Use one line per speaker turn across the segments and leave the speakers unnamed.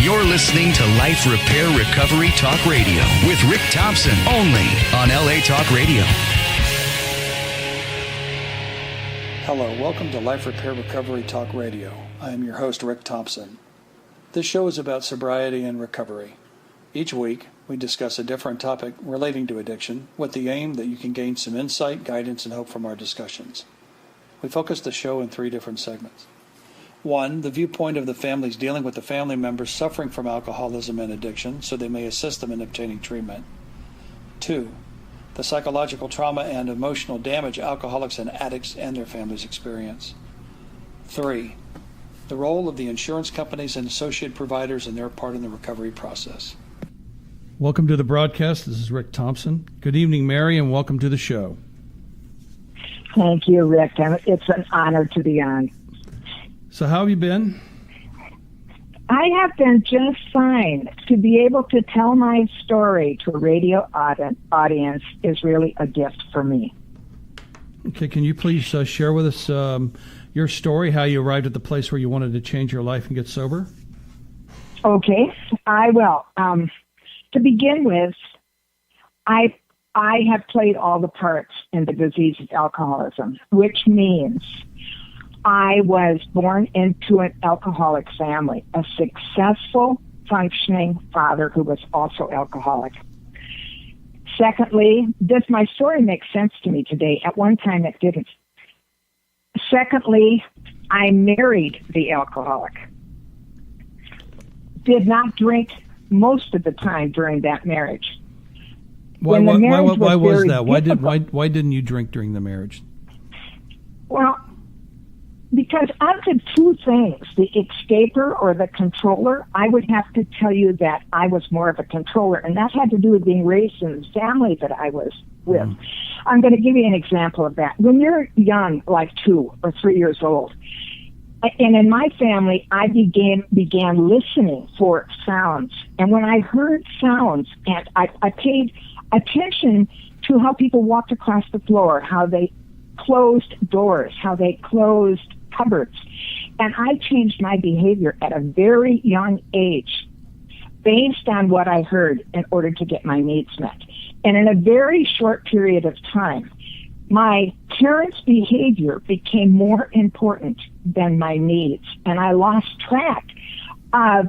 You're listening to Life Repair Recovery Talk Radio with Rick Thompson, only on LA Talk Radio.
Hello, welcome to Life Repair Recovery Talk Radio. I am your host, Rick Thompson. This show is about sobriety and recovery. Each week, we discuss a different topic relating to addiction with the aim that you can gain some insight, guidance, and hope from our discussions. We focus the show in 3 different segments. 1, the viewpoint of the families dealing with the family members suffering from alcoholism and addiction so they may assist them in obtaining treatment. 2, the psychological trauma and emotional damage alcoholics and addicts and their families experience. 3, the role of the insurance companies and associate providers and their part in the recovery process. Welcome to the broadcast. This is Rick Thompson. Good evening, Mary, and welcome to the show.
Thank you, Rick. It's an honor to be on.
So how have you been?
I have been just fine. To be able to tell my story to a radio audience is really a gift for me.
Okay, can you please share with us your story, how you arrived at the place where you wanted to change your life and get sober?
Okay, I will. To begin with, I have played all the parts in the disease of alcoholism, which means I was born into an alcoholic family, a successful, functioning father who was also alcoholic. Secondly, my story makes sense to me today. At one time, it didn't. Secondly, I married the alcoholic. Did not drink most of the time during that marriage.
Why was that? Why didn't you drink during the marriage?
Well, because of the 2 things, the escaper or the controller, I would have to tell you that I was more of a controller, and that had to do with being raised in the family that I was with. I'm going to give you an example of that. When you're young, like 2 or 3 years old, and in my family, I began listening for sounds. And when I heard sounds, and I paid attention to how people walked across the floor, how they closed doors, how they closed cupboards. And I changed my behavior at a very young age based on what I heard in order to get my needs met. And in a very short period of time, my parents' behavior became more important than my needs. And I lost track of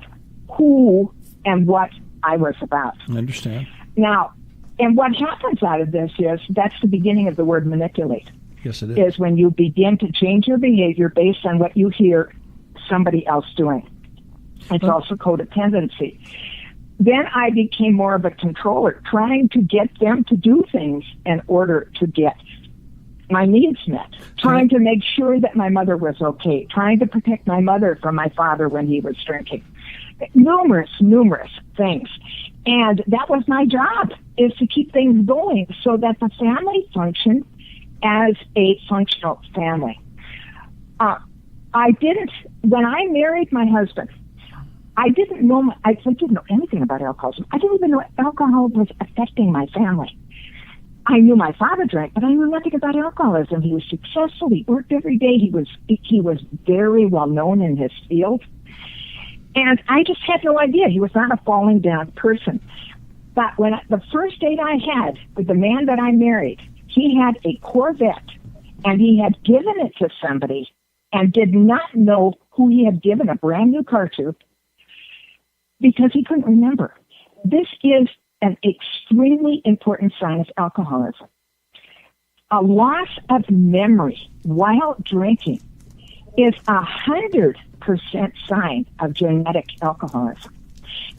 who and what I was about.
I understand.
Now, and what happens out of this is that's the beginning of the word manipulate.
Yes, it
is when you begin to change your behavior based on what you hear somebody else doing. It's also codependency. Then I became more of a controller, trying to get them to do things in order to get my needs met, trying to make sure that my mother was okay, trying to protect my mother from my father when he was drinking. Numerous things. And that was my job, is to keep things going so that the family functioned as a functional family. When I married my husband, I didn't know anything about alcoholism. I didn't even know alcohol was affecting my family. I knew my father drank, but I knew nothing about alcoholism. He was successful. He worked every day. He was very well known in his field. And I just had no idea. He was not a falling down person. But the first date I had with the man that I married, he had a Corvette, and he had given it to somebody and did not know who he had given a brand new car to because he couldn't remember. This is an extremely important sign of alcoholism. A loss of memory while drinking is 100% sign of genetic alcoholism.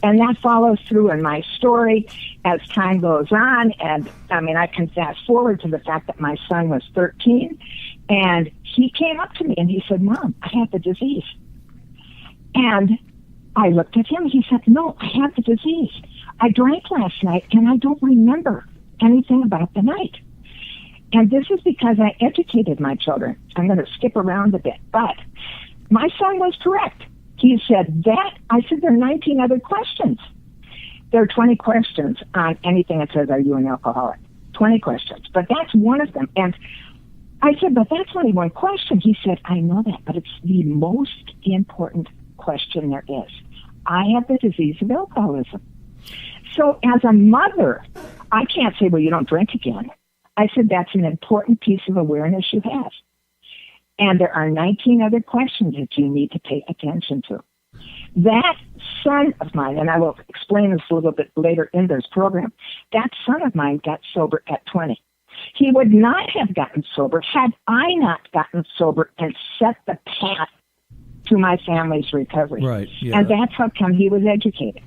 And that follows through in my story as time goes on. And I can fast forward to the fact that my son was 13, and he came up to me and he said, "Mom, I have the disease." And I looked at him. He said, "No, I have the disease. I drank last night and I don't remember anything about the night." And this is because I educated my children. I'm going to skip around a bit, but my son was correct. He said that. I said, there are 19 other questions. There are 20 questions on anything that says, "Are you an alcoholic?" 20 questions, but that's one of them. And I said, "But that's only one question." He said, "I know that, but it's the most important question there is. I have the disease of alcoholism. So as a mother, I can't say, well, you don't drink again. I said, that's an important piece of awareness you have. And there are 19 other questions that you need to pay attention to. That son of mine, and I will explain this a little bit later in this program, that son of mine got sober at 20. He would not have gotten sober had I not gotten sober and set the path to my family's recovery.
Right. Yeah.
And that's how come he was educated.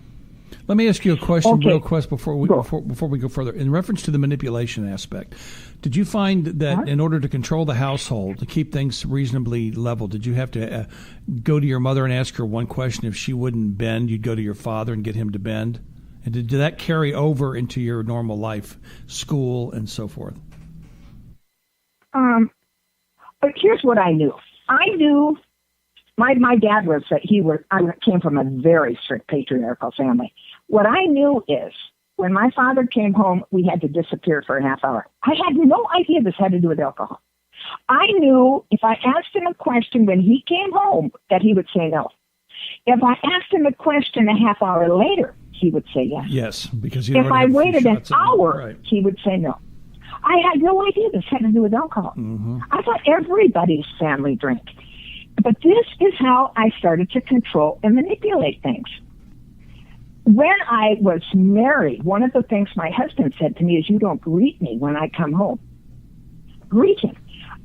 Let me ask you a question real quick before we go further. In reference to the manipulation aspect, did you find that in order to control the household, to keep things reasonably level, did you have to go to your mother and ask her one question? If she wouldn't bend, you'd go to your father and get him to bend? And did that carry over into your normal life, school, and so forth?
But here's what I knew. I knew my dad was that I came from a very strict patriarchal family. What I knew is when my father came home, we had to disappear for a half hour. I had no idea this had to do with alcohol. I knew if I asked him a question when he came home that he would say no. If I asked him a question a half hour later, he would say yes.
Yes, because
if I waited an hour, he would say no. I had no idea this had to do with alcohol. Mm-hmm. I thought everybody's family drank. But this is how I started to control and manipulate things. When I was married, one of the things my husband said to me is, you don't greet me when I come home. Greet him.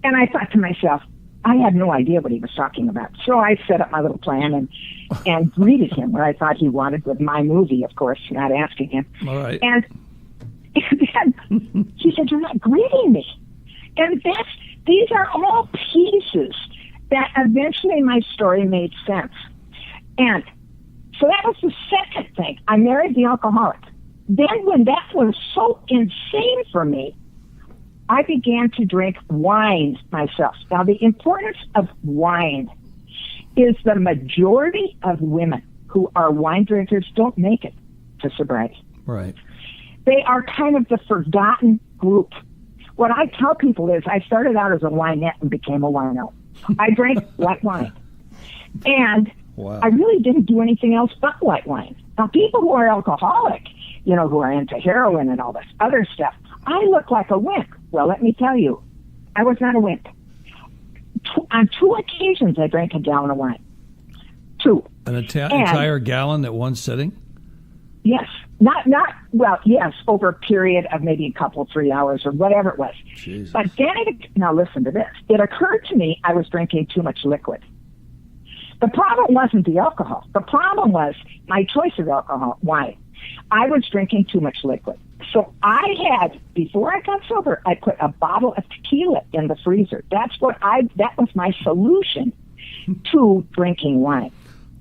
And I thought to myself, I had no idea what he was talking about. So I set up my little plan and greeted him where I thought he wanted with my movie, of course, not asking him.
All right.
And then he said, you're not greeting me. And these are all pieces that eventually my story made sense. And so that was the second thing. I married the alcoholic. Then when that was so insane for me, I began to drink wine myself. Now, the importance of wine is the majority of women who are wine drinkers don't make it to sobriety.
Right.
They are kind of the forgotten group. What I tell people is I started out as a winette and became a wino. I drank white wine. And I really didn't do anything else but white wine. Now, people who are alcoholic, who are into heroin and all this other stuff, I look like a wimp. Well, let me tell you, I was not a wimp. On 2 occasions, I drank a gallon of wine. 2.
An entire gallon at one sitting?
Yes. Yes, over a period of maybe a couple, 3 hours or whatever it was.
Jesus.
But then now listen to this. It occurred to me I was drinking too much liquid. The problem wasn't the alcohol. The problem was my choice of alcohol, wine. I was drinking too much liquid. So before I got sober, I put a bottle of tequila in the freezer. That was my solution to drinking wine.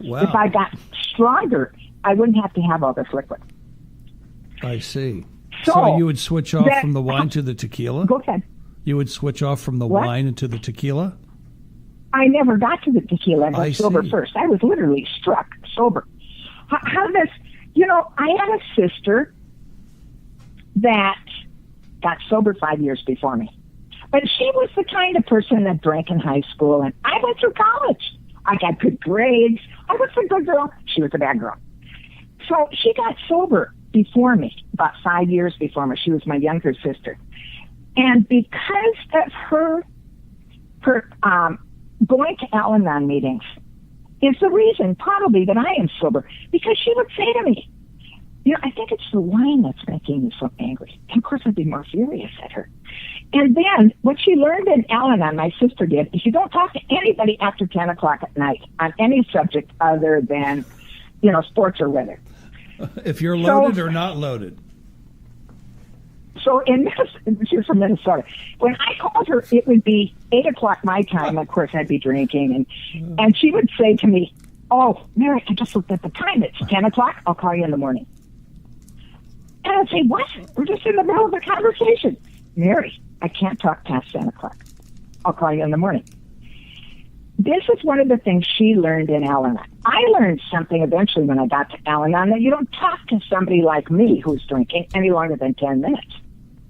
Wow.
If I got stronger, I wouldn't have to have all this liquid.
I see. So you would switch off from the wine to the tequila?
Go ahead.
You would switch off from the wine into the tequila?
I never got to the tequila. I got sober first. I was literally struck sober. How this, I had a sister that got sober 5 years before me. But she was the kind of person that drank in high school, and I went through college. I got good grades. I was a good girl. She was a bad girl. So she got sober before me, about 5 years before me. She was my younger sister. And because of her going to Al-Anon meetings is the reason probably that I am sober. Because she would say to me, I think it's the wine that's making me so angry. And of course, I'd be more furious at her. And then what she learned in Al-Anon, my sister did, is you don't talk to anybody after 10 o'clock at night on any subject other than, sports or weather.
If you're loaded or not loaded.
So she was from Minnesota. When I called her, it would be 8 o'clock my time. Of course, I'd be drinking. And she would say to me, oh, Mary, I just looked at the time. It's 10 o'clock. I'll call you in the morning. And I'd say, what? We're just in the middle of a conversation. Mary, I can't talk past 10 o'clock. I'll call you in the morning. This is one of the things she learned in Al-Anon. I learned something eventually when I got to Al-Anon, that you don't talk to somebody like me who's drinking any longer than 10 minutes.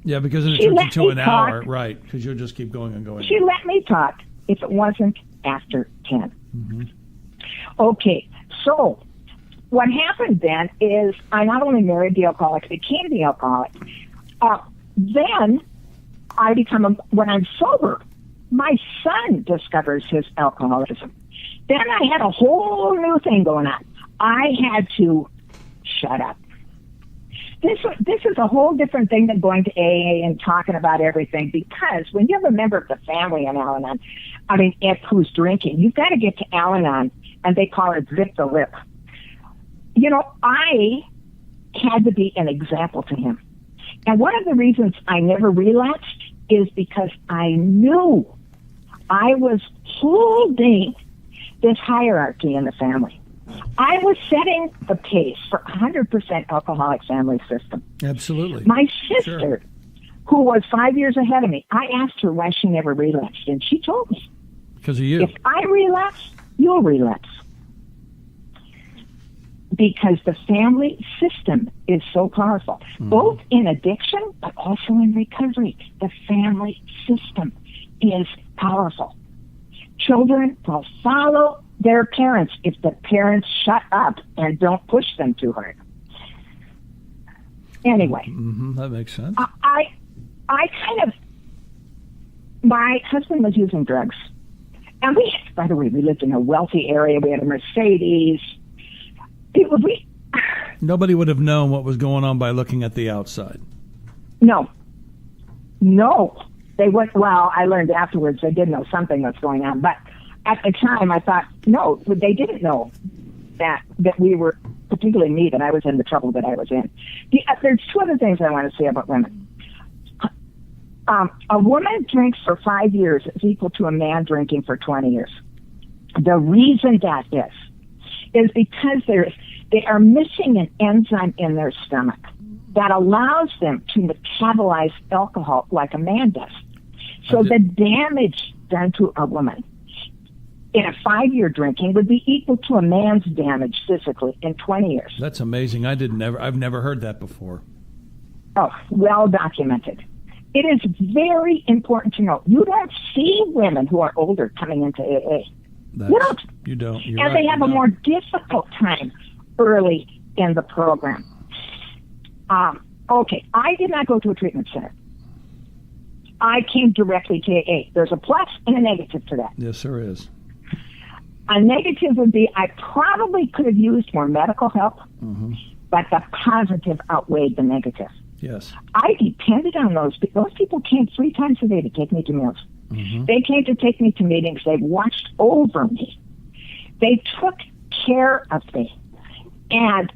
Yeah, because then it turns into an hour, right, because you'll just keep going and going.
She let me talk if it wasn't after 10.
Mm-hmm.
Okay, so what happened then is I not only married the alcoholic, became the alcoholic. Then I when I'm sober, my son discovers his alcoholism. Then I had a whole new thing going on. I had to shut up. This is a whole different thing than going to AA and talking about everything, because when you have a member of the family in Al-Anon, who's drinking, you've got to get to Al-Anon, and they call it zip the lip. I had to be an example to him. And one of the reasons I never relapsed is because I knew I was holding this hierarchy in the family. I was setting the pace for 100% alcoholic family system.
Absolutely.
My sister, who was 5 years ahead of me, I asked her why she never relapsed, and she told me.
Because of you.
If I relapse, you'll relapse. Because the family system is so powerful, both in addiction, but also in recovery. The family system is powerful. Children will follow their parents if the parents shut up and don't push them too hard. Anyway.
That makes sense.
My husband was using drugs. And by the way, we lived in a wealthy area. We had a Mercedes.
Nobody would have known what was going on by looking at the outside.
No. They went, well, I learned afterwards they did know something was going on. But at the time, I thought, no, they didn't know that we were, particularly me, that I was in the trouble that I was in. There's two other things I want to say about women. A woman drinks for 5 years is equal to a man drinking for 20 years. The reason that is because they are missing an enzyme in their stomach that allows them to metabolize alcohol like a man does. So the damage done to a woman in a 5-year drinking would be equal to a man's damage physically in 20 years.
That's amazing. I've never heard that before.
Oh, well documented. It is very important to know. You don't see women who are older coming into AA.
You don't. You're
and
right,
they have a more difficult time early in the program. Okay, I did not go to a treatment center. I came directly to AA. There's a plus and a negative to that.
Yes, there is.
A negative would be I probably could have used more medical help, but the positive outweighed the negative.
Yes.
I depended on those people. Those people came 3 times a day to take me to meals. They came to take me to meetings. They watched over me. They took care of me. And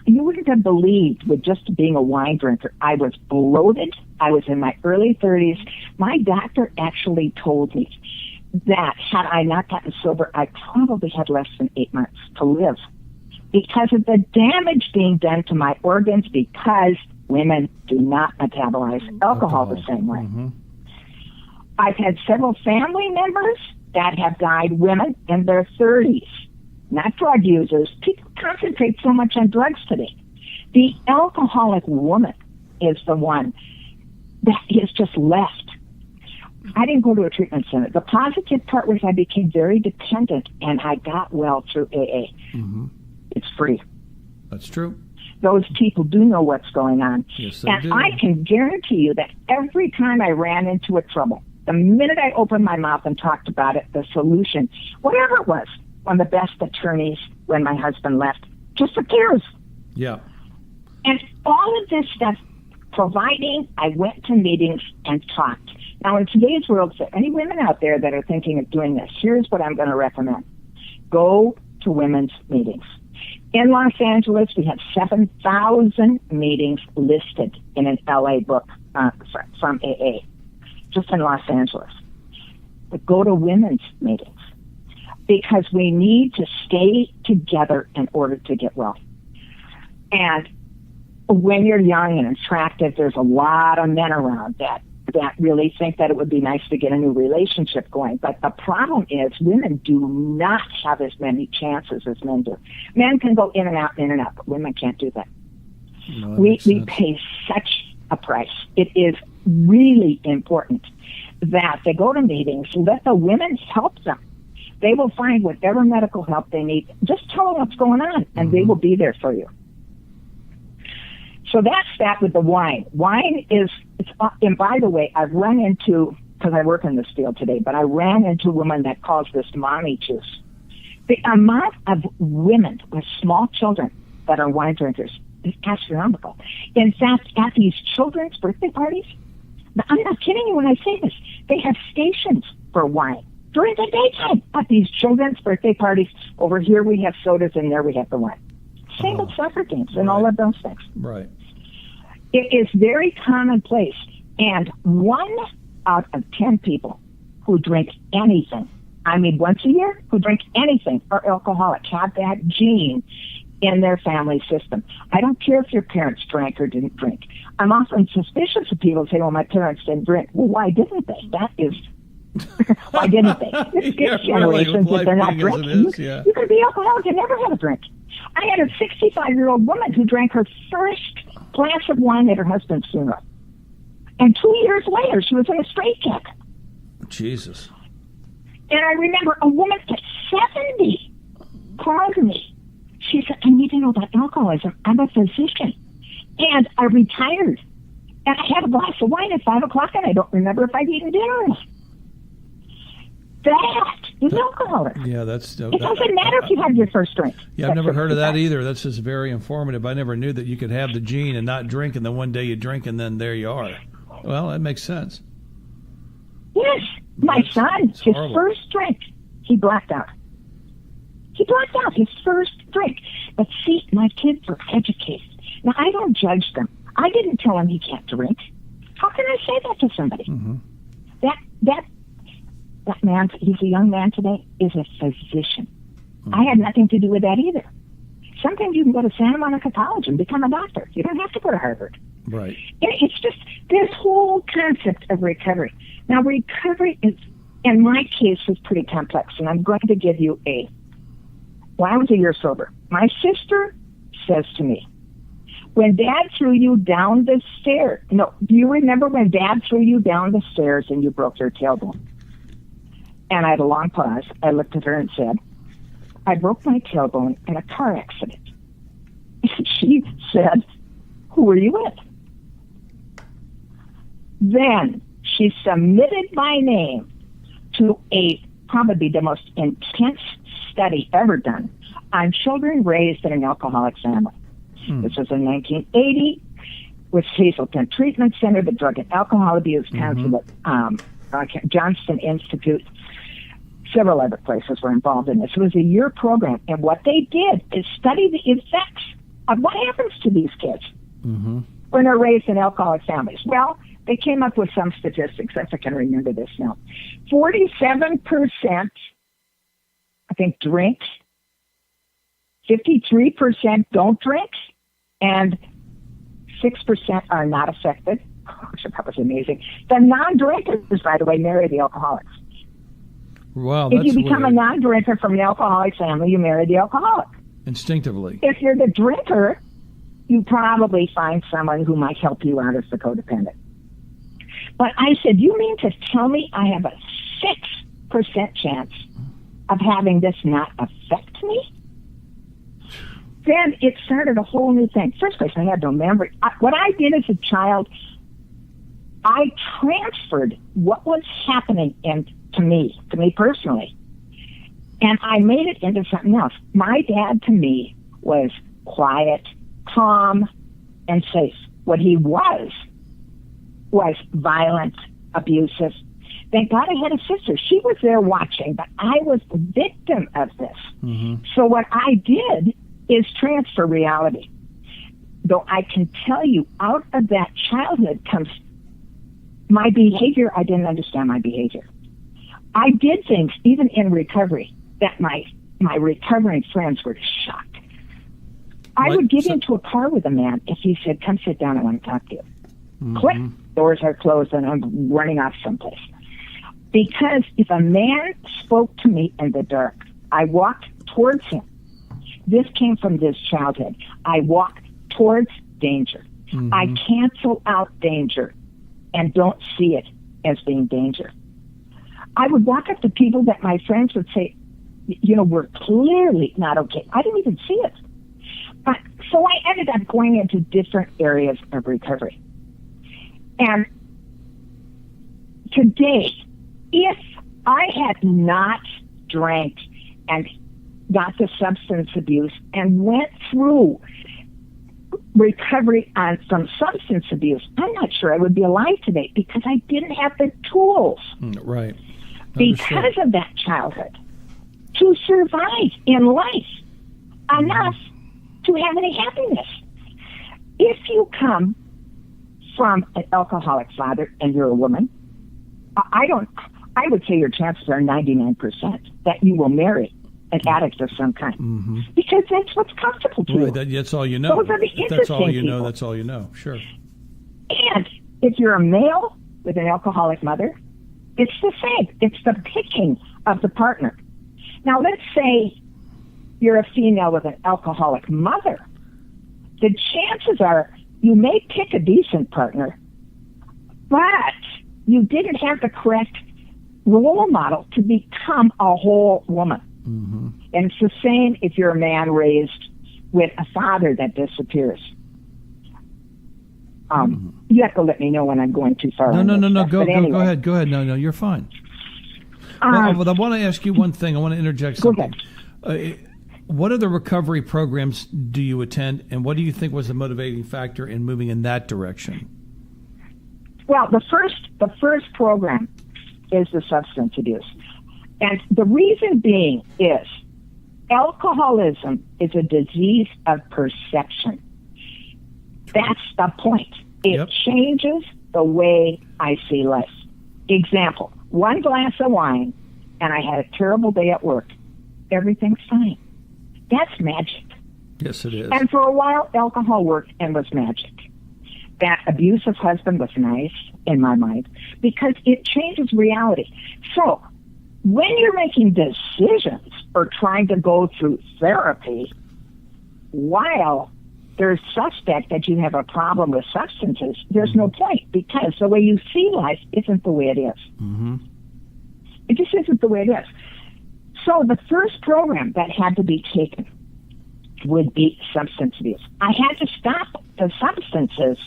you wouldn't have believed, with just being a wine drinker, I was bloated. I was in my early 30s. My doctor actually told me that had I not gotten sober, I probably had less than 8 months to live because of the damage being done to my organs, because women do not metabolize alcohol the same way. I've had several family members that have died, women in their 30s, not drug users. People concentrate so much on drugs today. The alcoholic woman is the one that is just left. I didn't go to a treatment center. The positive part was I became very dependent, and I got well through AA. It's free.
That's true.
Those people do know what's going on.
Yes, they do.
I can guarantee you that every time I ran into a trouble, the minute I opened my mouth and talked about it, the solution, whatever it was, one of the best attorneys when my husband left, just appears.
Yeah.
And all of this stuff, providing I went to meetings and talked. Now, in today's world, for any women out there that are thinking of doing this, here's what I'm going to recommend. Go to women's meetings. In Los Angeles, we have 7,000 meetings listed in an LA book from AA, just in Los Angeles. But go to women's meetings, because we need to stay together in order to get well. And when you're young and attractive, there's a lot of men around that really think that it would be nice to get a new relationship going. But the problem is women do not have as many chances as men do. Men can go in and out, but women can't do that.
No,
we pay such a price. It is really important that they go to meetings, let the women help them. They will find whatever medical help they need. Just tell them what's going on, and they will be there for you. So that's that with the wine. Wine is, and by the way, I've run into, because I work in this field today, but I ran into a woman that calls this mommy juice. The amount of women with small children that are wine drinkers is astronomical. In fact, at these children's birthday parties, I'm not kidding you when I say this, they have stations for wine during the daytime at these children's birthday parties. Over here we have sodas, and there we have the wine. Same with soccer games and all of those things.
Right.
It is very commonplace, and 1 out of 10 people who drink anything, I mean once a year, who drink anything are alcoholic, have that gene in their family system. I don't care if your parents drank or didn't drink. I'm often suspicious of people who say, well, my parents didn't drink. Well, why didn't they? That is, why didn't they? It's generations
really,
if they're not drinking. You could be alcoholic and never have a drink. I had a 65-year-old woman who drank her first glass of wine at her husband's funeral. And 2 years later, she was in a straitjacket.
Jesus.
And I remember a woman at 70 called me. She said, I need to know about alcoholism. I'm a physician. And I retired. And I had a glass of wine at 5 o'clock, and I don't remember if I'd eaten dinner or not. That is alcoholism.
Yeah,
it doesn't matter if you have your first drink.
Yeah, I've never heard of that either. That's just very informative. I never knew that you could have the gene and not drink, and then one day you drink, and then there you are. Well, that makes sense.
Yes. My son, his first drink, he blacked out. He blacked out his first drink. But see, my kids are educated. Now, I don't judge them. I didn't tell him he can't drink. How can I say that to somebody?
Mm-hmm.
That man, he's a young man today, is a physician. Mm-hmm. I had nothing to do with that either. Sometimes you can go to Santa Monica College and become a doctor. You don't have to go to Harvard.
Right.
It's just this whole concept of recovery. Now, recovery is, in my case, is pretty complex, and I'm going to give you I was a year sober. My sister says to me, when Dad threw you down the stairs, do you remember when Dad threw you down the stairs and you broke your tailbone? And I had a long pause. I looked at her and said, I broke my tailbone in a car accident. And she said, who were you with? Then she submitted my name to probably the most intense study ever done on children raised in an alcoholic family. This was in 1980 with Hazelton Treatment Center, the Drug and Alcohol Abuse Council, Johnston Institute. Several other places were involved in this. It was a year program, and what they did is study the effects of what happens to these kids when they're raised in alcoholic families. Well, they came up with some statistics, if I can remember this now. 47%, I think, drinks. 53% don't drink, and 6% are not affected. Gosh, that was amazing. The non-drinkers, by the way, marry the alcoholics.
Wow,
if you become a non-drinker from an alcoholic family, you marry the alcoholic.
Instinctively.
If you're the drinker, you probably find someone who might help you out as the codependent. But I said, you mean to tell me I have a 6% chance of having this not affect me? Then it started a whole new thing. First place, I had no memory. What I did as a child, I transferred what was happening to me personally, and I made it into something else. My dad, to me, was quiet, calm, and safe. What he was violent, abusive. Thank God I had a sister. She was there watching, but I was the victim of this. So what I did is transfer reality. Though I can tell you, out of that childhood comes my behavior. I didn't understand my behavior. I did things, even in recovery, that my recovering friends were shocked. I would get into a car with a man if he said, come sit down, I want to talk to you. Click, doors are closed, and I'm running off someplace. Because if a man spoke to me in the dark, I walked towards him. This came from this childhood. I walk towards danger. I cancel out danger and don't see it as being danger. I would walk up to people that my friends would say, were clearly not okay. I didn't even see it. So I ended up going into different areas of recovery. And today, if I had not drank and got the substance abuse and went through recovery from substance abuse, I'm not sure I would be alive today because I didn't have the tools.
Right.
Because of that childhood to survive in life enough to have any happiness. If you come from an alcoholic father and you're a woman, I would say your chances are 99% that you will marry an addict of some kind because that's what's comfortable to you.
That's all you know.
Those are the
That's all you
people.
know. That's all you know. Sure.
And if you're a male with an alcoholic mother, it's the same. It's the picking of the partner. Now, let's say you're a female with an alcoholic mother. The chances are you may pick a decent partner, but you didn't have the correct role model to become a whole woman. And it's the same if you're a man raised with a father that disappears. You have to let me know when I'm going too far.
No. Go ahead. No, you're fine. Well, I want to ask you one thing. I want to interject something.
Go ahead.
What other recovery programs do you attend, and what do you think was the motivating factor in moving in that direction?
Well, the first program is the substance abuse. And the reason being is alcoholism is a disease of perception. That's the point. It changes the way I see life. Example, one glass of wine and I had a terrible day at work. Everything's fine. That's magic.
Yes, it is.
And for a while, alcohol worked and was magic. That abusive husband was nice in my mind because it changes reality. So when you're making decisions or trying to go through therapy while there's suspect that you have a problem with substances, there's no point because the way you see life isn't the way it is. It just isn't the way it is. So the first program that had to be taken would be substance abuse. I had to stop the substances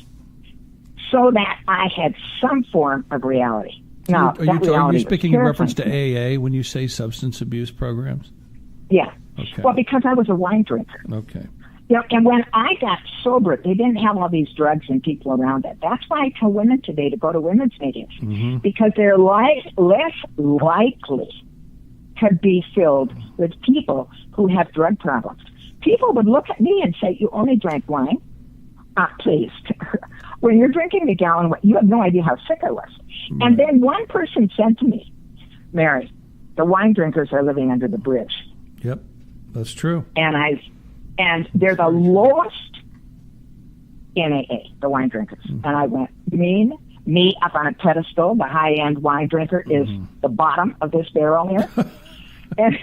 so that I had some form of reality. Now,
are you speaking in reference to AA when you say substance abuse programs?
Yeah.
Okay.
Well, because I was a wine drinker.
Okay.
And when I got sober, they didn't have all these drugs and people around it. That's why I tell women today to go to women's meetings because they're less likely to be filled with people who have drug problems. People would look at me and say, "You only drank wine? Please." When you're drinking a gallon, you have no idea how sick I was. Right. And then one person said to me, "Mary, the wine drinkers are living under the bridge."
Yep, that's true.
And they're the lowest in AA, the wine drinkers. And I went, "You mean me up on a pedestal, the high-end wine drinker, is the bottom of this barrel here?" And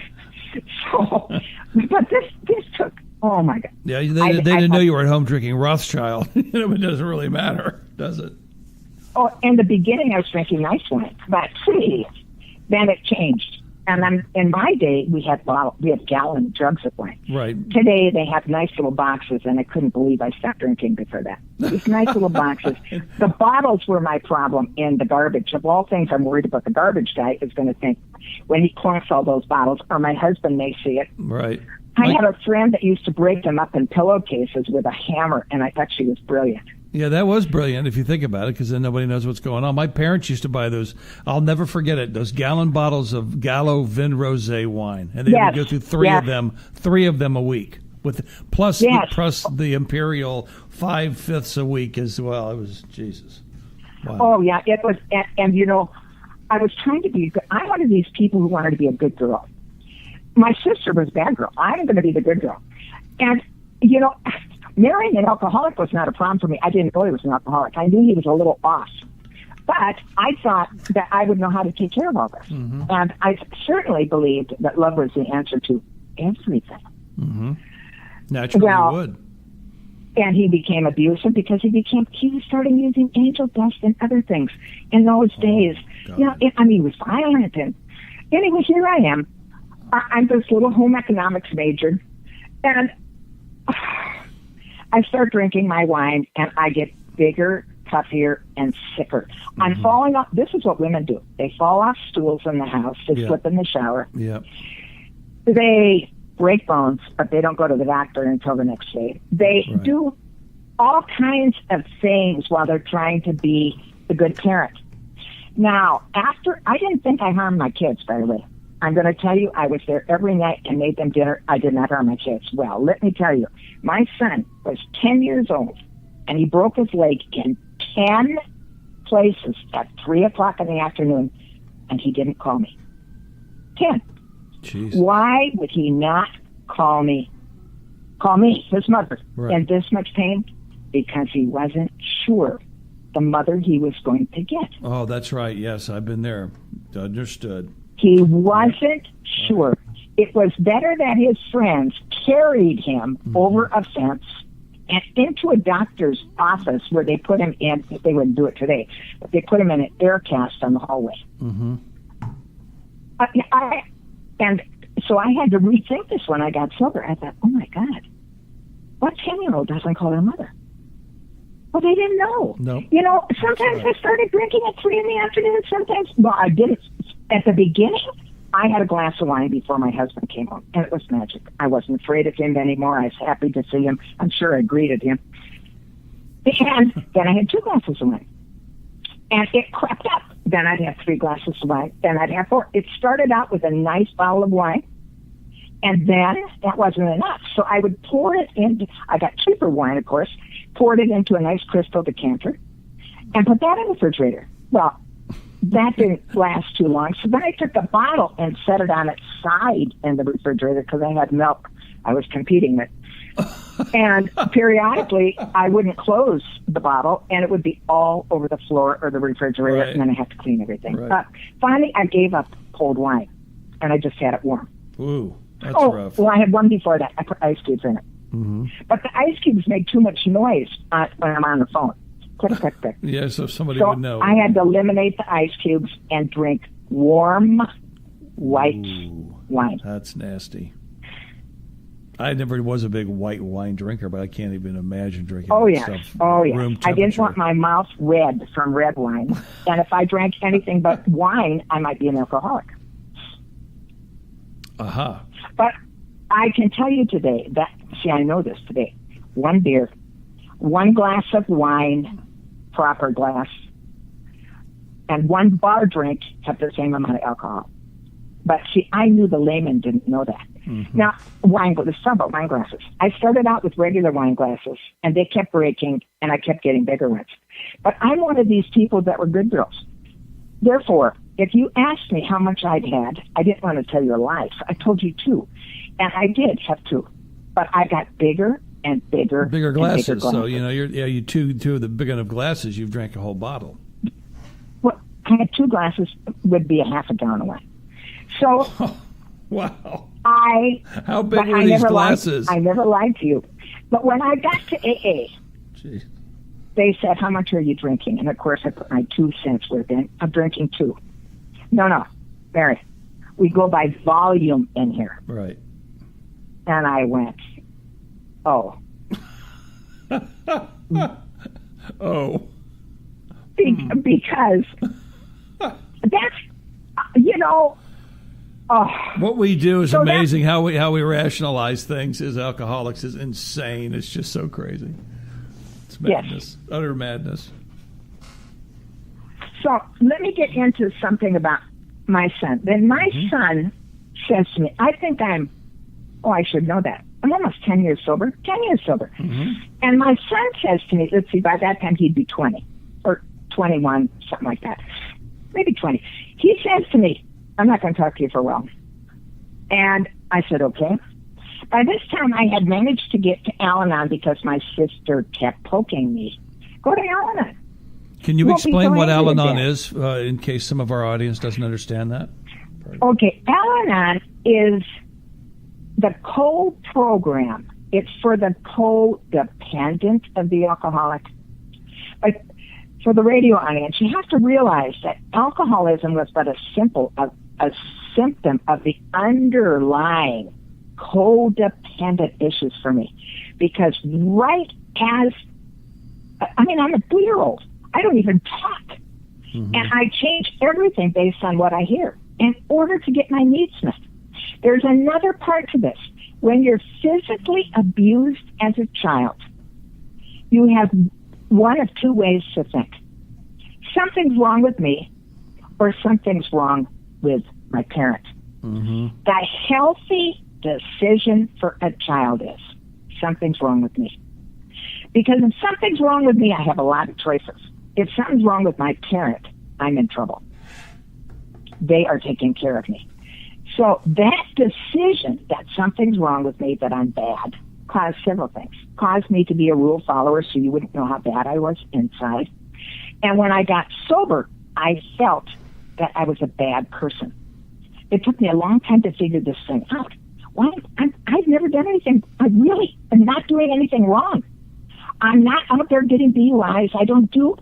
so, but this took, oh my God.
Yeah, they didn't know you were at home drinking Rothschild. It doesn't really matter, does it?
Oh, in the beginning I was drinking nice wine, but then it changed. And then in my day, we had gallon jugs of wine.
Right.
Today, they have nice little boxes, and I couldn't believe I stopped drinking before that. These nice little boxes. The bottles were my problem in the garbage. Of all things, I'm worried about the garbage guy is going to think when he clunks all those bottles, or my husband may see it.
Right.
I had a friend that used to break them up in pillowcases with a hammer, and I thought she was brilliant.
Yeah, that was brilliant if you think about it, because then nobody knows what's going on. My parents used to buy those, I'll never forget it, those gallon bottles of Gallo Vin Rosé wine. And they would go through three of them a week, plus the Imperial 5/5 a week as well. It was, Jesus. Wow.
Oh, yeah, it was, and you know, I was trying to be good. I'm one of these people who wanted to be a good girl. My sister was a bad girl. I'm going to be the good girl. And, you know, marrying an alcoholic was not a problem for me. I didn't know he was an alcoholic. I knew he was a little off. But I thought that I would know how to take care of all this. And I certainly believed that love was the answer to everything.
Naturally, you would.
And he became abusive because he was starting using angel dust and other things in those days. God. You know, he was violent. And anyway, here I am. I'm this little home economics major, and I start drinking my wine, and I get bigger, puffier, and sicker. Mm-hmm. I'm falling off. This is what women do. They fall off stools in the house. They slip in the shower.
Yeah.
They break bones, but they don't go to the doctor until the next day. They do all kinds of things while they're trying to be a good parent. Now, I didn't think I harmed my kids, by the way. I'm going to tell you, I was there every night and made them dinner. I did not harm my kids. Well, let me tell you, my son was 10 years old, and he broke his leg in 10 places at 3 o'clock in the afternoon, and he didn't call me. 10.
Jeez.
Why would he not call me, his mother, in this much pain? Because he wasn't sure the mother he was going to get.
Oh, that's right. Yes, I've been there. Understood.
He wasn't sure. It was better that his friends carried him over a fence and into a doctor's office where they put him in, if they wouldn't do it today, but they put him in an air cast on the hallway. Mm-hmm. And so I had to rethink this when I got sober. I thought, oh my God, what 10-year-old doesn't call their mother? Well, they didn't know.
No.
You know, sometimes I started drinking at 3 in the afternoon. Sometimes, well, I didn't. At the beginning, I had a glass of wine before my husband came home, and it was magic. I wasn't afraid of him anymore. I was happy to see him. I'm sure I greeted him. And then I had 2 glasses of wine. And it crept up. Then I'd have 3 glasses of wine. Then I'd have 4. It started out with a nice bottle of wine. And then that wasn't enough. So I would pour it into, I got cheaper wine, of course, poured it into a nice crystal decanter and put that in the refrigerator. Well, that didn't last too long. So then I took the bottle and set it on its side in the refrigerator because I had milk I was competing with. And periodically, I wouldn't close the bottle, and it would be all over the floor or the refrigerator, and then I have to clean everything. Finally, I gave up cold wine, and I just had it warm.
Ooh, that's rough.
Well, I had one before that. I put ice cubes in it. Mm-hmm. But the ice cubes make too much noise when I'm on the phone. Click, click, click.
Yeah, so somebody would know.
I had to eliminate the ice cubes and drink warm white wine.
That's nasty. I never was a big white wine drinker, but I can't even imagine drinking stuff.
Oh, yeah.
Room
I didn't want my mouth red from red wine. And if I drank anything but wine, I might be an alcoholic.
Uh-huh.
But I can tell you today that, I know this today. 1 beer, 1 glass of wine, proper glass, and 1 bar drink have the same amount of alcohol. But I knew the layman didn't know that. Mm-hmm. Now, there's several wine glasses. I started out with regular wine glasses, and they kept breaking, and I kept getting bigger ones. But I'm one of these people that were good girls. Therefore, if you asked me how much I'd had, I didn't want to tell you a lie. So I told you 2. And I did have 2. But I got bigger and bigger.
Bigger glasses. And bigger glasses. So, you two of the big enough glasses, you've drank a whole bottle.
Well, I had 2 glasses, would be a half a gallon of wine. So,
wow.
How
big were these glasses?
I never lied to you. But when I got to AA, they said, how much are you drinking? And, of course, I put my 2 cents worth in. I'm drinking 2. No, Mary, we go by volume in here.
Right.
And I went, oh.
Oh.
Because that's,
what we do is amazing. How we rationalize things as alcoholics is insane. It's just so crazy. It's madness. Yes. Utter madness.
So let me get into something about my son. Then my son says to me, I think I should know that. I'm almost 10 years sober. 10 years sober. Mm-hmm. And my son says to me, let's see, by that time he'd be 20 or 21, something like that. Maybe 20. He says to me, I'm not going to talk to you for a while. And I said, okay. By this time, I had managed to get to Al-Anon because my sister kept poking me. Go to Al-Anon.
Can you explain what Al-Anon is in case some of our audience doesn't understand that?
Okay. Al-Anon is the co-program. It's for the codependent of the alcoholic. But for the radio audience, you have to realize that alcoholism was but a symptom of the underlying codependent issues for me. Because right as, I'm a 2-year-old. I don't even talk. And I change everything based on what I hear in order to get my needs met. There's another part to this. When you're physically abused as a child, you have one of two ways to think. Something's wrong with me, or something's wrong with my parent. The healthy decision for a child is, something's wrong with me. Because if something's wrong with me, I have a lot of choices. If something's wrong with my parent, I'm in trouble. They are taking care of me. So that decision that something's wrong with me, that I'm bad, caused several things. Caused me to be a rule follower so you wouldn't know how bad I was inside. And when I got sober, I felt that I was a bad person. It took me a long time to figure this thing out. I've never done anything. I really am not doing anything wrong. I'm not out there getting DUIs. I don't do,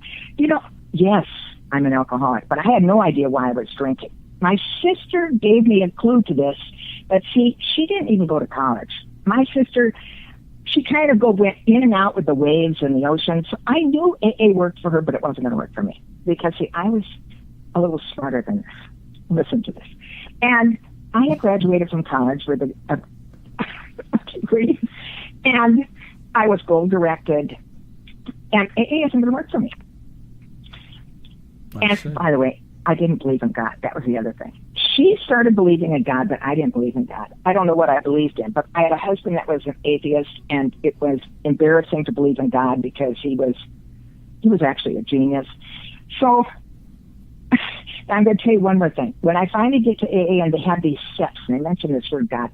yes, I'm an alcoholic, but I had no idea why I was drinking. My sister gave me a clue to this, but see, she didn't even go to college. My sister, she kind of went in and out with the waves and the ocean. So I knew AA worked for her, but it wasn't going to work for me because, see, I was a little smarter than this. Listen to this. And I had graduated from college with a degree, and I was goal-directed, and AA isn't going to work for me. And by the way, I didn't believe in God. That was the other thing. She started believing in God, but I didn't believe in God. I don't know what I believed in, but I had a husband that was an atheist, and it was embarrassing to believe in God because he was actually a genius. So I'm going to tell you one more thing. When I finally get to AA and they have these steps, and I mentioned this word God,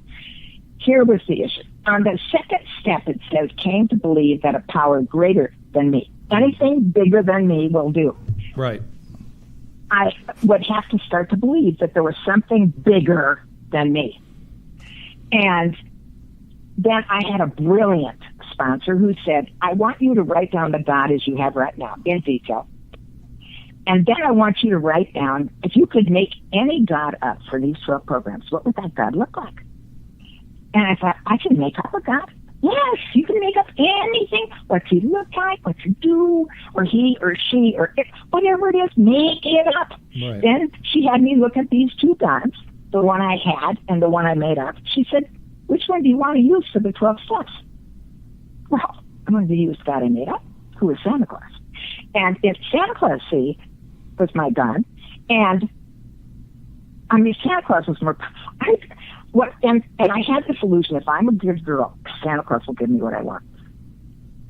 here was the issue. On the second step, it says, came to believe that a power greater than me. Anything bigger than me will do.
Right.
I would have to start to believe that there was something bigger than me. And then I had a brilliant sponsor who said, I want you to write down the God as you have right now in detail. And then I want you to write down, if you could make any God up for these 12 programs, what would that God look like? And I thought, I can make up a God? Yes, you can make up anything. What's he look like? What's he do? Or he or she or it, whatever it is, make it up.
Right.
Then she had me look at these two gods, the one I had and the one I made up. She said, which one do you want to use for the 12 steps? Well, I'm going to use God I made up, who is Santa Claus. And if Santa Claus, see, was my God, and Santa Claus was more, and I had the solution. If I'm a good girl, Santa Claus will give me what I want.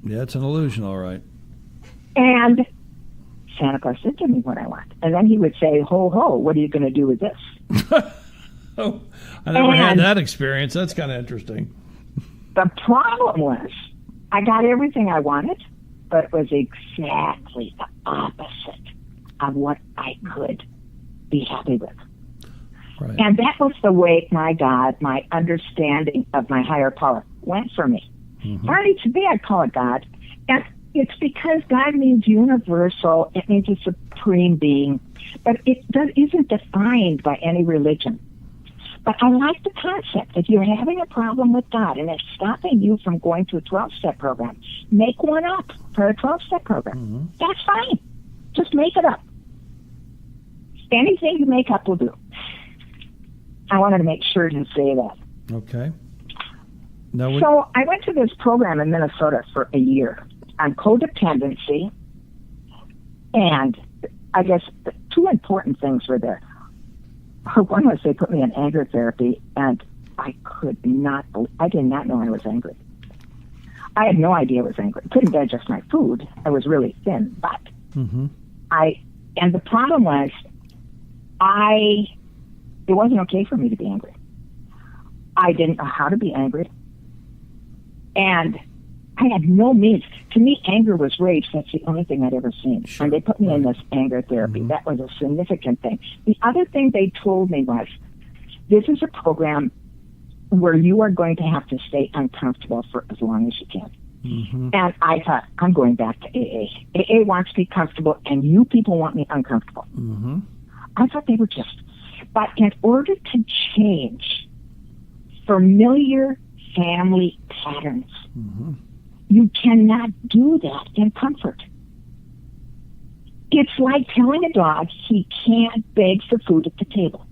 Yeah, it's an illusion, all right.
And Santa Claus did give me what I want. And then he would say, ho, ho, what are you going to do with this?
Oh, I never had that experience. That's kind of interesting.
The problem was, I got everything I wanted, but it was exactly the opposite of what I could be happy with.
Right.
And that was the way my God, my understanding of my higher power went for me. Finally, today I call it God. And it's because God means universal. It means a supreme being. But it isn't defined by any religion. But I like the concept. If you're having a problem with God and it's stopping you from going to a 12-step program, make one up for a 12-step program. That's fine. Just make it up. Anything you make up will do. I wanted to make sure to say that.
Okay.
So I went to this program in Minnesota for a year on codependency, and I guess two important things were there. One was they put me in anger therapy, and I did not know I was angry. I had no idea I was angry. I couldn't digest my food. I was really thin, but and the problem was it wasn't okay for me to be angry. I didn't know how to be angry. And I had no means. To me, anger was rage. That's the only thing I'd ever seen.
Sure.
And they put me in this anger therapy. That was a significant thing. The other thing they told me was, this is a program where you are going to have to stay uncomfortable for as long as you can. And I thought, I'm going back to AA. AA wants me comfortable, and you people want me uncomfortable. I thought they were just But in order to change familiar family patterns, you cannot do that in comfort. It's like telling a dog he can't beg for food at the table.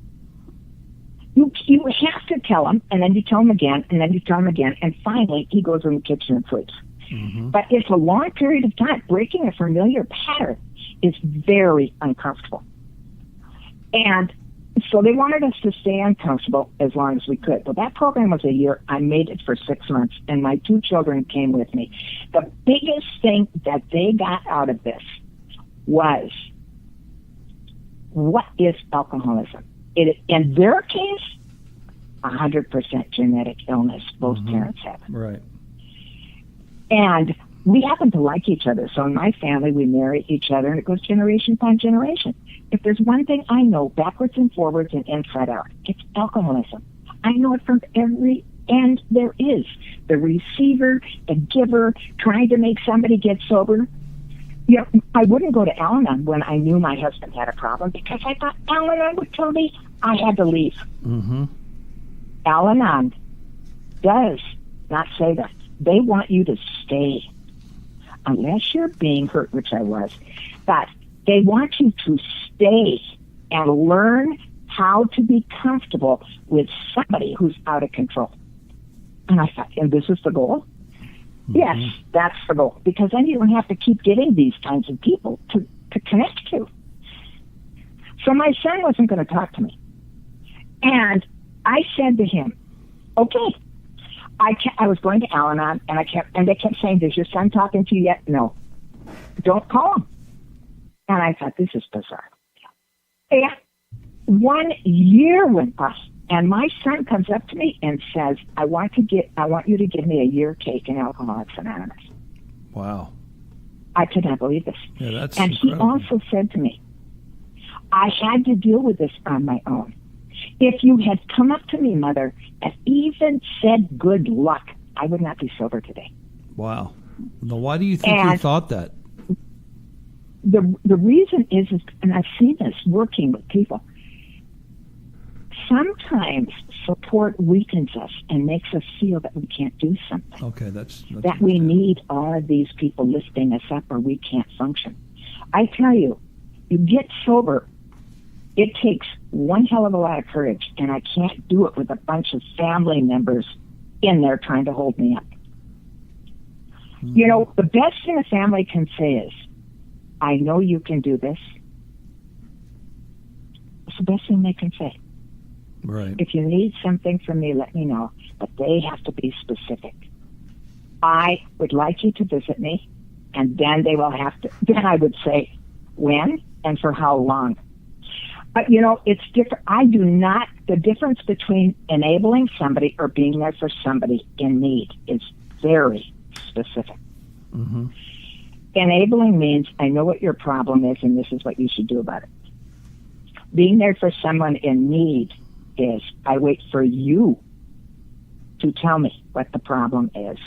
You have to tell him, and then you tell him again, and then you tell him again, and finally he goes in the kitchen and sleeps. But it's a long period of time. Breaking a familiar pattern is very uncomfortable. And so they wanted us to stay uncomfortable as long as we could. Well, that program was a year. I made it for 6 months, and my 2 children came with me. The biggest thing that they got out of this was, what is alcoholism? In their case, 100% genetic illness. Both parents have it.
Right.
And we happen to like each other. So in my family, we marry each other, and it goes generation upon generation. If there's one thing I know backwards and forwards and inside out, it's alcoholism. I know it from every end there is. The receiver, the giver, trying to make somebody get sober. You know, I wouldn't go to Al-Anon when I knew my husband had a problem because I thought Al-Anon would tell me I had to leave. Al-Anon does not say that. They want you to stay. Unless you're being hurt, which I was. But they want you to stay and learn how to be comfortable with somebody who's out of control. And I thought, and this is the goal? Yes, that's the goal. Because then you don't have to keep getting these kinds of people to connect to. So my son wasn't going to talk to me. And I said to him, okay. I was going to Al-Anon, and they kept saying, "Is your son talking to you yet?" No. Don't call him. And I thought, this is bizarre. And 1 year went by, and my son comes up to me and says, I want you to give me a year cake in Alcoholics Anonymous.
Wow.
I could not believe this.
Yeah, that's
and
incredible.
He also said to me, I had to deal with this on my own. If you had come up to me, Mother, and even said good luck, I would not be sober today.
Wow. Now, why do you think you thought that?
The reason is, and I've seen this working with people, sometimes support weakens us and makes us feel that we can't do something.
Okay, that's
that we need all of these people lifting us up or we can't function. I tell you, you get sober, it takes one hell of a lot of courage, and I can't do it with a bunch of family members in there trying to hold me up. You know, the best thing a family can say is, I know you can do this. It's the best thing they can say.
Right.
If you need something from me, let me know. But they have to be specific. I would like you to visit me, and then they will have to, then I would say when and for how long. But, you know, it's different. The difference between enabling somebody or being there for somebody in need is very specific. Enabling means I know what your problem is and this is what you should do about it. Being there for someone in need is I wait for you to tell me what the problem is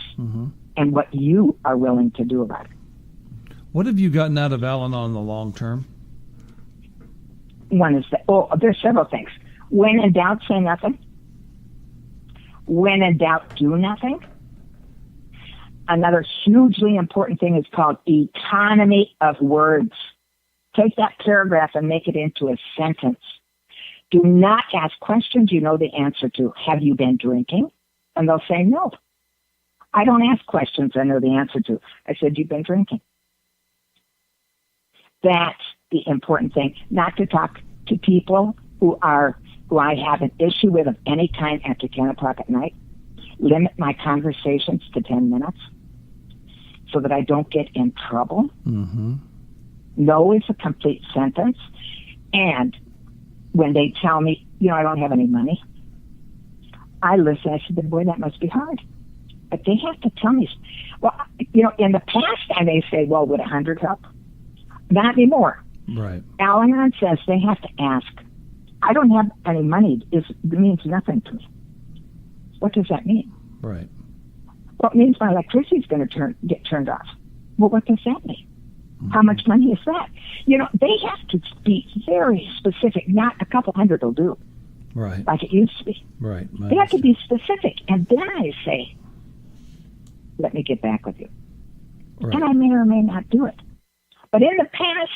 and what you are willing to do about it.
What have you gotten out of Al-Anon in the long term?
One is that, there's several things. When in doubt, say nothing. When in doubt, do nothing. Another hugely important thing is called economy of words. Take that paragraph and make it into a sentence. Do not ask questions you know the answer to. Have you been drinking? And they'll say no. I don't ask questions I know the answer to. I said, you've been drinking. That's the important thing. Not to talk to people who I have an issue with of any kind after 10 o'clock at night. Limit my conversations to 10 minutes so that I don't get in trouble. No is a complete sentence. And when they tell me, you know, I don't have any money, I listen. I said, boy, that must be hard. But they have to tell me. Well, you know, in the past, I may say, well, would 100 help? Not anymore.
Right.
Al-Anon says they have to ask. I don't have any money. It means nothing to me. What does that mean?
Right.
Well, it means my electricity is going to get turned off. Well, what does that mean? How much money is that? They have to be very specific. Not a couple hundred will do.
Right.
Like it used to be.
Right.
They have to be specific. And then I say, let me get back with you.
Right.
And I may or may not do it. But in the past,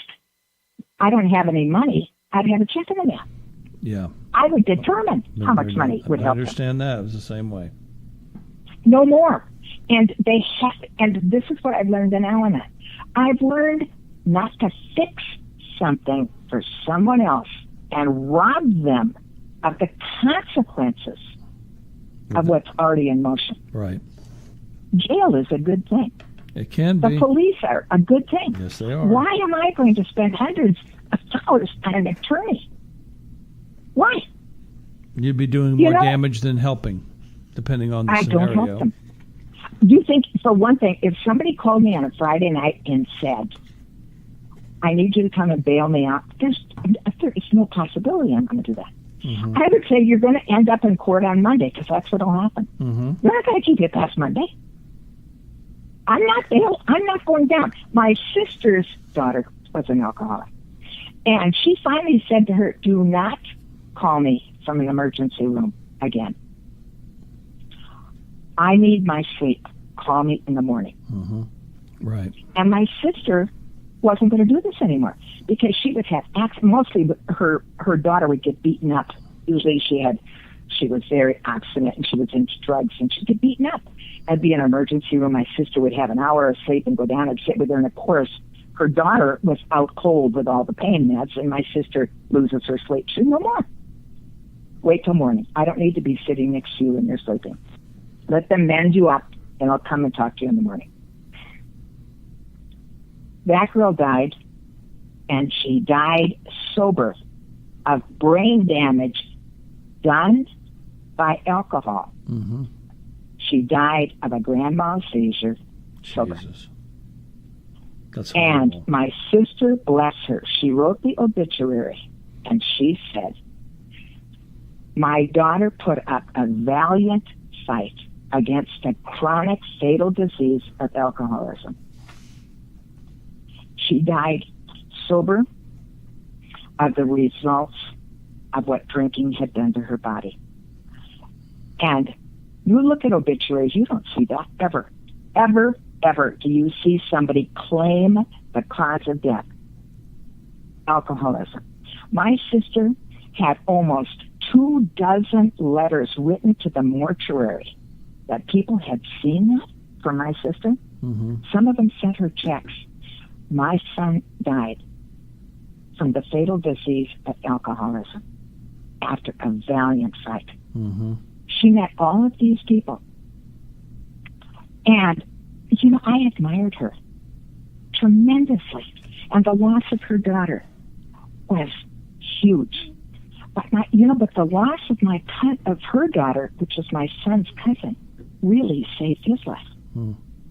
I don't have any money. I'd have a check in the mail.
Yeah.
I would determine how much money would help them.
I understand that. It was the same way.
No more. And this is what I've learned in Al-Anon. I've learned not to fix something for someone else and rob them of the consequences of what's already in motion.
Right.
Jail is a good thing.
It can be.
The police are a good thing.
Yes, they are.
Why am I going to spend hundreds of dollars on an attorney? Why?
You'd be doing more damage than helping, depending on the scenario.
I don't help them. You think, for one thing, if somebody called me on a Friday night and said, I need you to come and bail me out, there's no possibility I'm going to do that. Mm-hmm. I would say you're going to end up in court on Monday, because that's what will happen. Mm-hmm. You're not going to keep it past Monday. I'm not going down. My sister's daughter was an alcoholic, and she finally said to her, do not call me from an emergency room again. I need my sleep. Call me in the morning.
Mm-hmm. Right.
And my sister wasn't going to do this anymore, because she would have mostly her daughter would get beaten up. Usually she was very obstinate, and she was into drugs, and she'd get beaten up. I'd be in an emergency room. My sister would have an hour of sleep and go down and sit with her. And of course, her daughter was out cold with all the pain meds, and my sister loses her sleep. She said, no more. Wait till morning. I don't need to be sitting next to you when you're sleeping. Let them mend you up, and I'll come and talk to you in the morning. That girl died, and she died sober of brain damage done by alcohol. Mm-hmm. She died of a grand mal seizure sober.
Jesus. That's horrible.
And my sister, bless her, she wrote the obituary, and she said, my daughter put up a valiant fight against a chronic fatal disease of alcoholism. She died sober of the results of what drinking had done to her body. And you look at obituaries, you don't see that ever. Ever, ever do you see somebody claim the cause of death. Alcoholism. My sister had almost 24 letters written to the mortuary that people had seen that from my sister. Mm-hmm. Some of them sent her checks. My son died from the fatal disease of alcoholism after a valiant fight. Mm-hmm. She met all of these people. And, I admired her tremendously. And the loss of her daughter was huge. But the loss of her daughter, which was my son's cousin, really saved his life.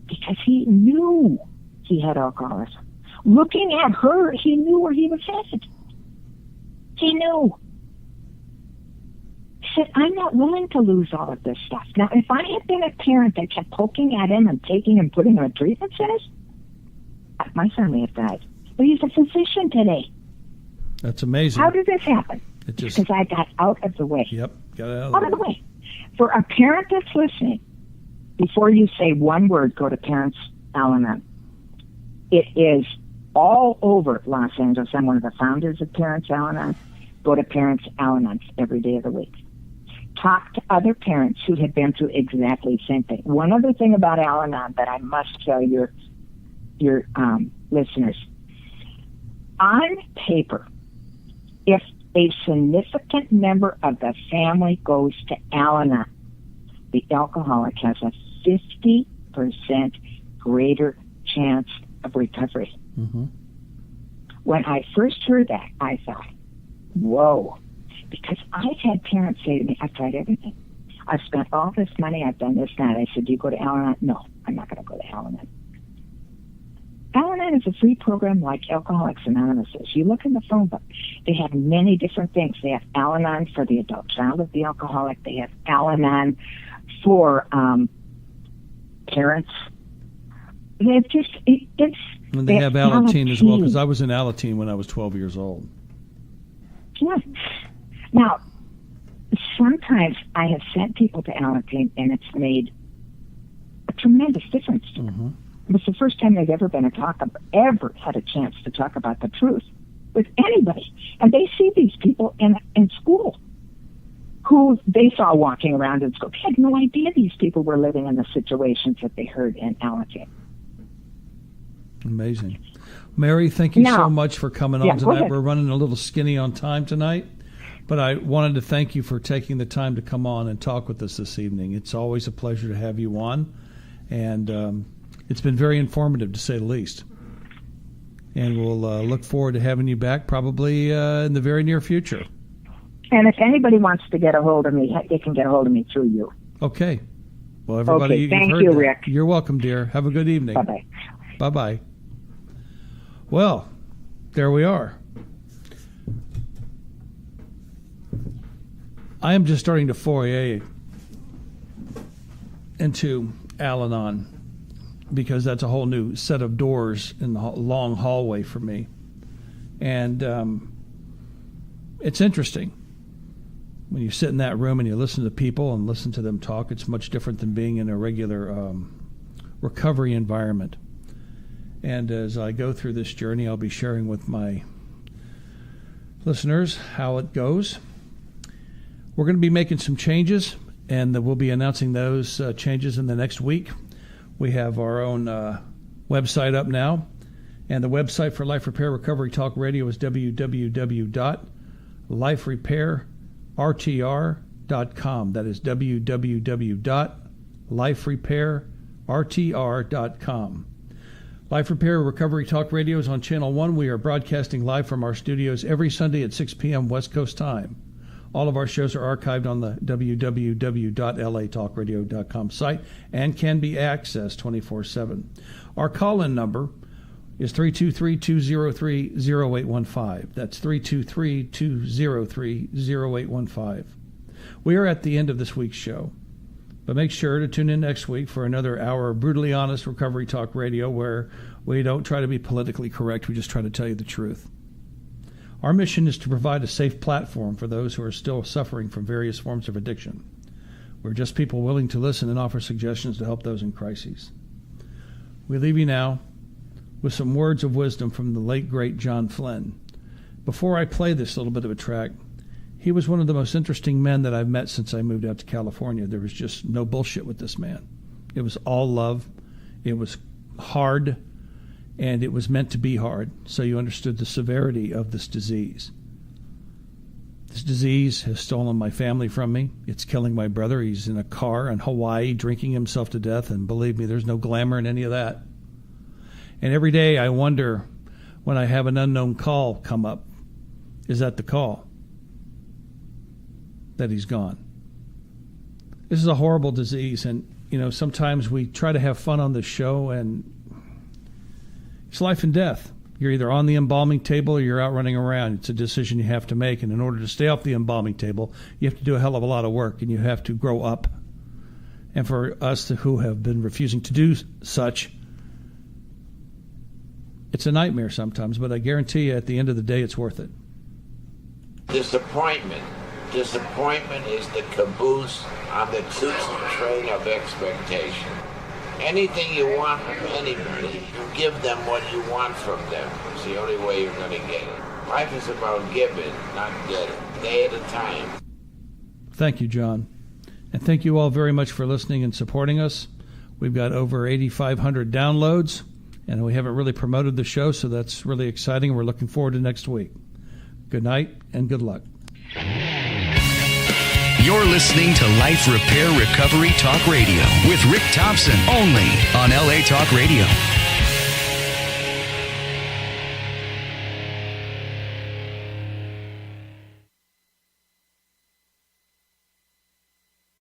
Because he knew he had alcoholism. Looking at her, he knew where he was headed. He knew. He said, I'm not willing to lose all of this stuff. Now, if I had been a parent that kept poking at him and taking him, putting him in treatment centers, my son may have died. But he's a physician today.
That's amazing.
How did this happen? Because I got out of the way.
Yep, got out of the way.
For a parent that's listening, before you say one word, go to Parents Al-Anon. It is all over Los Angeles. I'm one of the founders of Parents Al-Anon. Go to Parents Al-Anon every day of the week. Talk to other parents who have been through exactly the same thing. One other thing about Al-Anon that I must tell your listeners. On paper, if a significant member of the family goes to Al-Anon, the alcoholic has a 50% greater chance of recovery. Mm-hmm. When I first heard that, I thought, whoa, because I've had parents say to me, I've tried everything. I've spent all this money, I've done this, that. I said, do you go to Al-Anon? No, I'm not going to go to Al-Anon. Al-Anon is a free program like Alcoholics Anonymous is. You look in the phone book. They have many different things. They have Al-Anon for the adult child of the alcoholic. They have Al-Anon for parents. it's.
And they have Alateen as well, because I was in Alateen when I was 12 years old.
Yes. Now, sometimes I have sent people to Alateen, and it's made a tremendous difference to them. It's the first time they've ever ever had a chance to talk about the truth with anybody. And they see these people in school who they saw walking around in school. They had no idea these people were living in the situations that they heard in Alateen.
Amazing. Mary, thank you so much for coming on tonight. We're running a little skinny on time tonight, but I wanted to thank you for taking the time to come on and talk with us this evening. It's always a pleasure to have you on, and it's been very informative, to say the least. And we'll look forward to having you back probably in the very near future.
And if anybody wants to get a hold of me, they can get a hold of me through you.
Okay. Well, everybody,
thank you, Rick.
You're welcome, dear. Have a good evening.
Bye-bye.
Bye-bye. Well, there we are. I am just starting to foray into Al-Anon, because that's a whole new set of doors in the long hallway for me. And it's interesting. When you sit in that room and you listen to people and listen to them talk, it's much different than being in a regular recovery environment. And as I go through this journey, I'll be sharing with my listeners how it goes. We're going to be making some changes, and we'll be announcing those changes in the next week. We have our own website up now, and the website for Life Repair Recovery Talk Radio is www.liferepairrtr.com. That is www.liferepairrtr.com. Life Repair Recovery Talk Radio is on Channel 1. We are broadcasting live from our studios every Sunday at 6 p.m. West Coast time. All of our shows are archived on the www.latalkradio.com site and can be accessed 24/7. Our call-in number is 323-203-0815. That's 323-203-0815. We are at the end of this week's show. But make sure to tune in next week for another hour of brutally honest recovery talk radio, where we don't try to be politically correct. We just try to tell you the truth. Our mission is to provide a safe platform for those who are still suffering from various forms of addiction. We're just people willing to listen and offer suggestions to help those in crises. We leave you now with some words of wisdom from the late, great John Flynn. Before I play this little bit of a track, he was one of the most interesting men that I've met since I moved out to California. There was just no bullshit with this man. It was all love. It was hard, and it was meant to be hard, so you understood the severity of this disease. This disease has stolen my family from me. It's killing my brother. He's in a car in Hawaii drinking himself to death, and believe me, there's no glamour in any of that. And every day I wonder, when I have an unknown call come up, is that the call? That he's gone. This is a horrible disease, and sometimes we try to have fun on this show, and it's life and death. You're either on the embalming table or you're out running around. It's a decision you have to make, and in order to stay off the embalming table, you have to do a hell of a lot of work, and you have to grow up. And for us who have been refusing to do such, it's a nightmare sometimes, but I guarantee you at the end of the day it's worth it.
Disappointment is the caboose on the tootsie train of expectation. Anything you want from anybody, you give them what you want from them. It's the only way you're going to get it. Life is about giving, not getting, day at a time.
Thank you, John. And thank you all very much for listening and supporting us. We've got over 8,500 downloads, and we haven't really promoted the show, so that's really exciting. We're looking forward to next week. Good night and good luck.
You're listening to Life Repair Recovery Talk Radio with Rick Thompson, only on LA Talk Radio.